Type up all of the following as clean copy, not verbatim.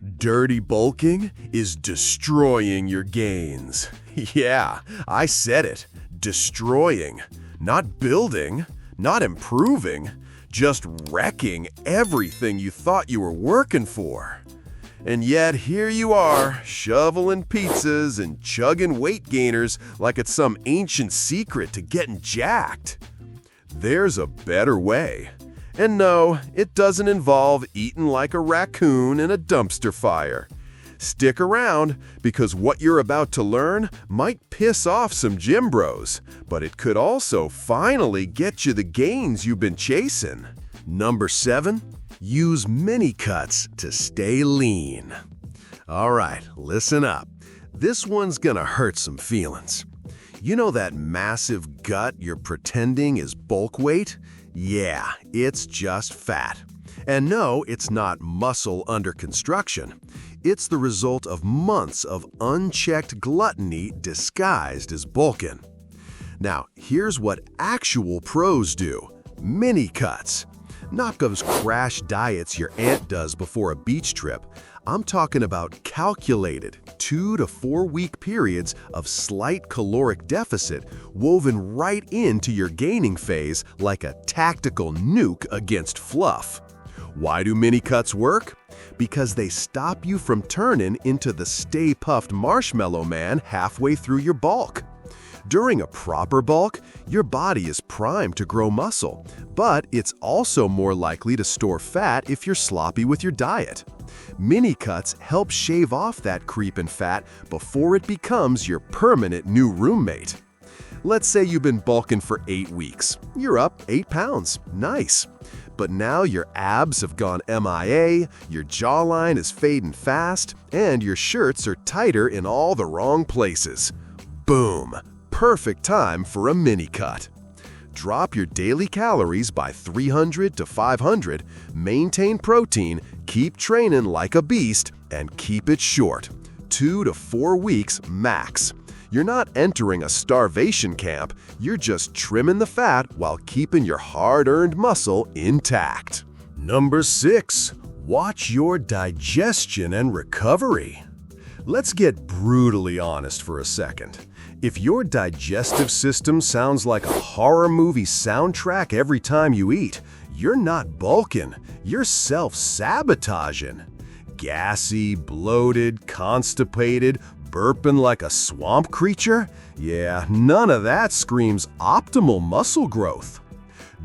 Dirty bulking is destroying your gains. Yeah, I said it. Destroying. Not building, not improving, just wrecking everything you thought you were working for. And yet here you are, shoveling pizzas and chugging weight gainers like it's some ancient secret to getting jacked. There's a better way. And no, it doesn't involve eating like a raccoon in a dumpster fire. Stick around, because what you're about to learn might piss off some gym bros, but it could also finally get you the gains you've been chasing. Number 7, use mini cuts to stay lean. All right, listen up. This one's gonna hurt some feelings. You know that massive gut you're pretending is bulk weight? Yeah, it's just fat. And no, it's not muscle under construction. It's the result of months of unchecked gluttony disguised as bulking. Now, here's what actual pros do. Mini cuts. Not those crash diets your aunt does before a beach trip. I'm talking about calculated 2 to 4 week periods of slight caloric deficit woven right into your gaining phase like a tactical nuke against fluff. Why do mini cuts work? Because they stop you from turning into the Stay Puffed Marshmallow Man halfway through your bulk. During a proper bulk, your body is primed to grow muscle, but it's also more likely to store fat if you're sloppy with your diet. Mini cuts help shave off that creeping fat before it becomes your permanent new roommate. Let's say you've been bulking for 8 weeks. You're up 8 pounds. Nice. But now your abs have gone MIA, your jawline is fading fast, and your shirts are tighter in all the wrong places. Boom! Perfect time for a mini cut. Drop your daily calories by 300 to 500, maintain protein, keep training like a beast, and keep it short. 2 to 4 weeks max. You're not entering a starvation camp, you're just trimming the fat while keeping your hard-earned muscle intact. Number 6, watch your digestion and recovery. Let's get brutally honest for a second. If your digestive system sounds like a horror movie soundtrack every time you eat, you're not bulking, you're self-sabotaging. Gassy, bloated, constipated, burping like a swamp creature? Yeah, none of that screams optimal muscle growth.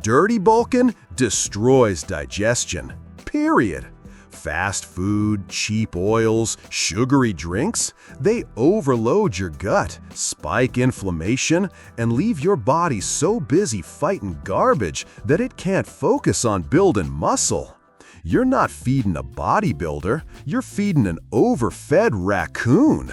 Dirty bulking destroys digestion, period. Fast food, cheap oils, sugary drinks, they overload your gut, spike inflammation, and leave your body so busy fighting garbage that it can't focus on building muscle. You're not feeding a bodybuilder, you're feeding an overfed raccoon.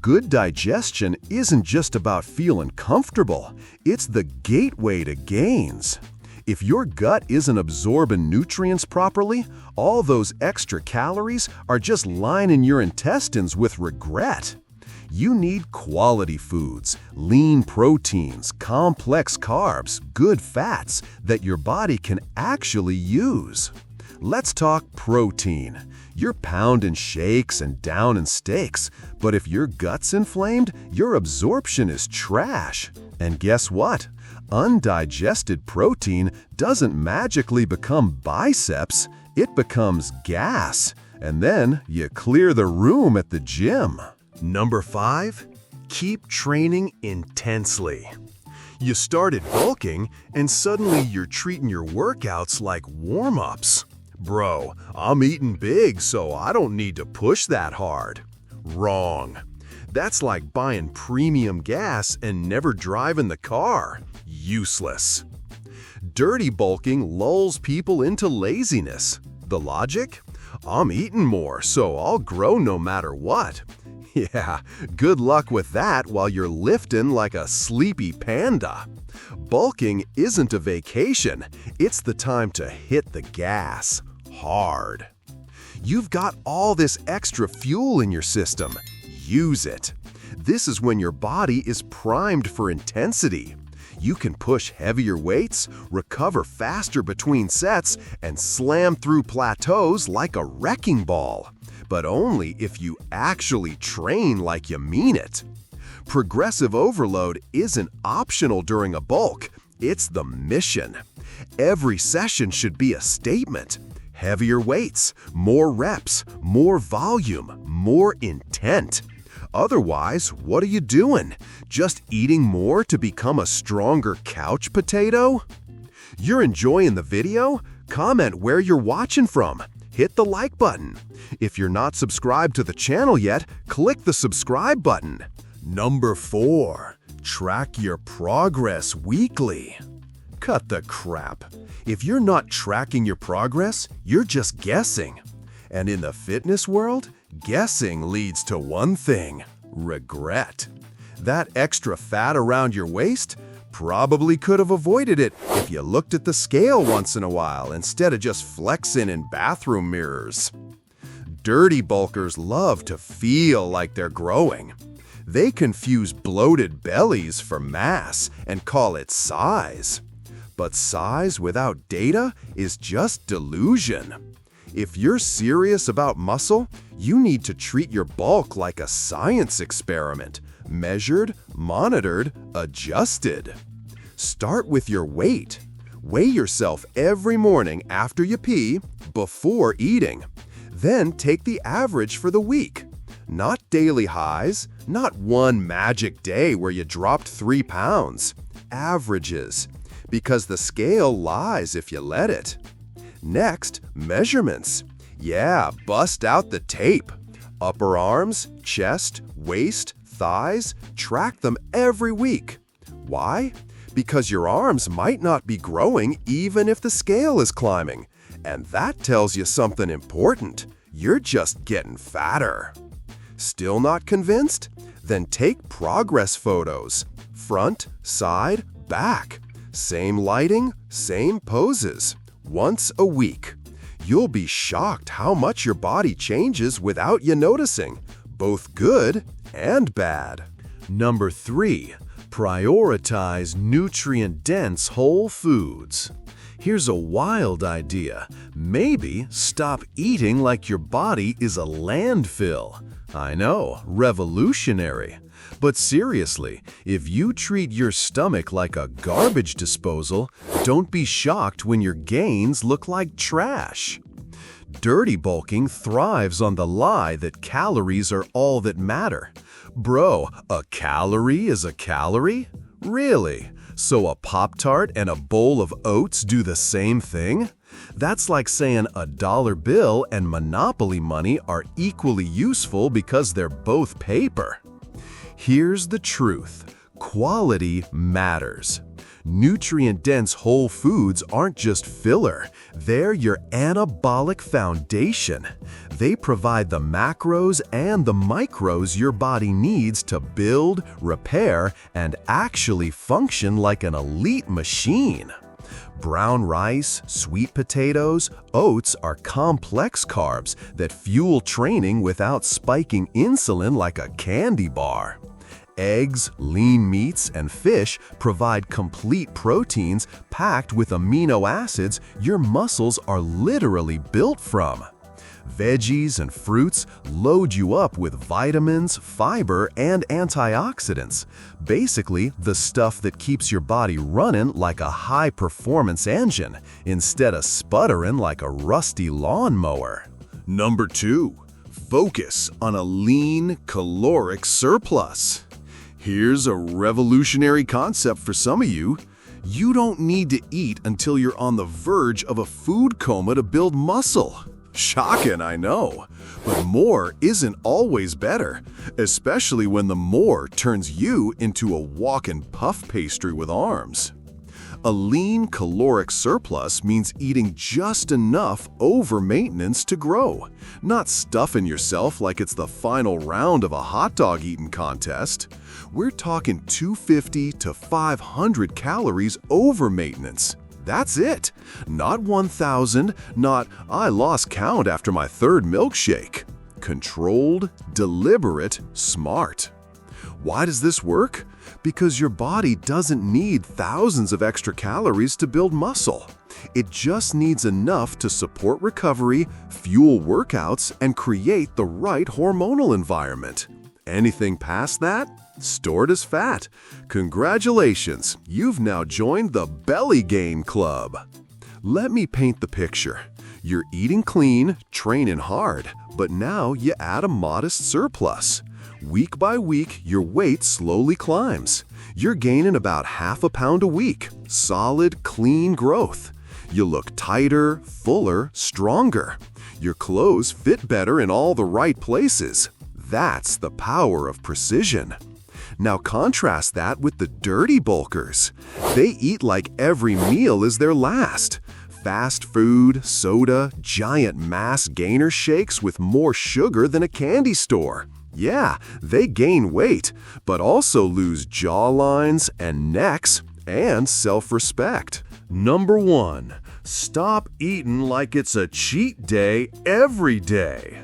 Good digestion isn't just about feeling comfortable, it's the gateway to gains. If your gut isn't absorbing nutrients properly, all those extra calories are just lining your intestines with regret. You need quality foods, lean proteins, complex carbs, good fats that your body can actually use. Let's talk protein. You're pounding shakes and downing steaks, but if your gut's inflamed, your absorption is trash. And guess what? Undigested protein doesn't magically become biceps, it becomes gas. And then you clear the room at the gym. Number 5, keep training intensely. You started bulking, and suddenly you're treating your workouts like warm-ups. Bro, I'm eating big, so I don't need to push that hard. Wrong. That's like buying premium gas and never driving the car. Useless. Dirty bulking lulls people into laziness. The logic? I'm eating more, so I'll grow no matter what. Yeah, good luck with that while you're lifting like a sleepy panda. Bulking isn't a vacation, it's the time to hit the gas hard. You've got all this extra fuel in your system. Use it. This is when your body is primed for intensity. You can push heavier weights, recover faster between sets, and slam through plateaus like a wrecking ball. but only if you actually train like you mean it. Progressive overload isn't optional during a bulk, it's the mission. Every session should be a statement. Heavier weights, more reps, more volume, more intent. Otherwise, what are you doing? Just eating more to become a stronger couch potato? You're enjoying the video? Comment where you're watching from. Hit the like button. If you're not subscribed to the channel yet, click the subscribe button. Number 4. Track your progress weekly. Cut the crap. If you're not tracking your progress, you're just guessing. And in the fitness world, guessing leads to one thing: regret. That extra fat around your waist? Probably could have avoided it if you looked at the scale once in a while instead of just flexing in bathroom mirrors. Dirty bulkers love to feel like they're growing. They confuse bloated bellies for mass and call it size. But size without data is just delusion. If you're serious about muscle, you need to treat your bulk like a science experiment, measured, monitored, adjusted. Start with your weight. Weigh yourself every morning after you pee, before eating. Then take the average for the week. Not daily highs, not one magic day where you dropped 3 pounds. Averages. Because the scale lies if you let it. Next, measurements. Yeah, bust out the tape. Upper arms, chest, waist, thighs, track them every week. Why? Because your arms might not be growing even if the scale is climbing. And that tells you something important. You're just getting fatter. Still not convinced? Then take progress photos. Front, side, back. Same lighting, same poses. Once a week. You'll be shocked how much your body changes without you noticing, both good and bad. Number 3. Prioritize nutrient-dense whole foods. Here's a wild idea. Maybe stop eating like your body is a landfill. I know, revolutionary. But seriously, if you treat your stomach like a garbage disposal, don't be shocked when your gains look like trash. Dirty bulking thrives on the lie that calories are all that matter. Bro, a calorie is a calorie? Really? So a Pop-Tart and a bowl of oats do the same thing? That's like saying a dollar bill and Monopoly money are equally useful because they're both paper. Here's the truth. Quality matters. Nutrient-dense whole foods aren't just filler. They're your anabolic foundation. They provide the macros and the micros your body needs to build, repair, and actually function like an elite machine. Brown rice, sweet potatoes, oats are complex carbs that fuel training without spiking insulin like a candy bar. Eggs, lean meats, and fish provide complete proteins packed with amino acids your muscles are literally built from. Veggies and fruits load you up with vitamins, fiber, and antioxidants. Basically, the stuff that keeps your body running like a high-performance engine instead of sputtering like a rusty lawnmower. Number 2. Focus on a lean caloric surplus. Here's a revolutionary concept for some of you. You don't need to eat until you're on the verge of a food coma to build muscle. Shocking, I know. But more isn't always better, especially when the more turns you into a walking puff pastry with arms. A lean caloric surplus means eating just enough over maintenance to grow, not stuffing yourself like it's the final round of a hot dog eating contest. We're talking 250 to 500 calories over maintenance. That's it. Not 1,000, not I lost count after my third milkshake. Controlled, deliberate, smart. Why does this work? Because your body doesn't need thousands of extra calories to build muscle. It just needs enough to support recovery, fuel workouts, and create the right hormonal environment. Anything past that? Stored as fat. Congratulations, you've now joined the Belly Gain Club. Let me paint the picture. You're eating clean, training hard, but now you add a modest surplus. Week by week, your weight slowly climbs. You're gaining about half a pound a week. Solid, clean growth. You look tighter, fuller, stronger. Your clothes fit better in all the right places. That's the power of precision. Now contrast that with the dirty bulkers. They eat like every meal is their last. Fast food, soda, giant mass gainer shakes with more sugar than a candy store. Yeah, they gain weight, but also lose jawlines and necks and self-respect. Number 1, stop eating like it's a cheat day every day.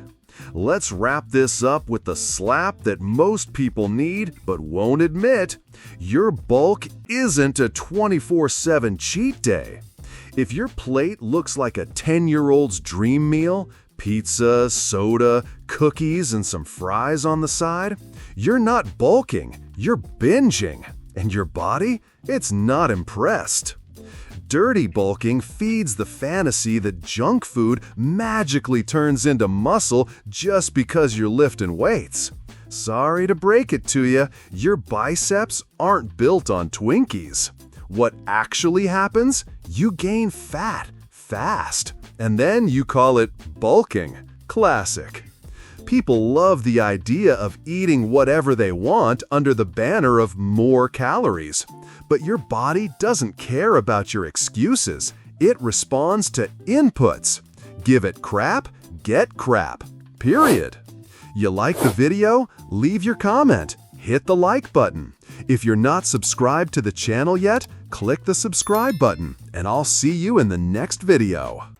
Let's wrap this up with the slap that most people need but won't admit. Your bulk isn't a 24/7 cheat day. If your plate looks like a 10-year-old's dream meal, pizza, soda, cookies, and some fries on the side, you're not bulking, you're binging. And your body? It's not impressed. Dirty bulking feeds the fantasy that junk food magically turns into muscle just because you're lifting weights. Sorry to break it to you, your biceps aren't built on Twinkies. What actually happens? You gain fat fast, and then you call it bulking. Classic. People love the idea of eating whatever they want under the banner of more calories. But your body doesn't care about your excuses. It responds to inputs. Give it crap, get crap. Period. You like the video? Leave your comment. Hit the like button. If you're not subscribed to the channel yet, click the subscribe button, and I'll see you in the next video.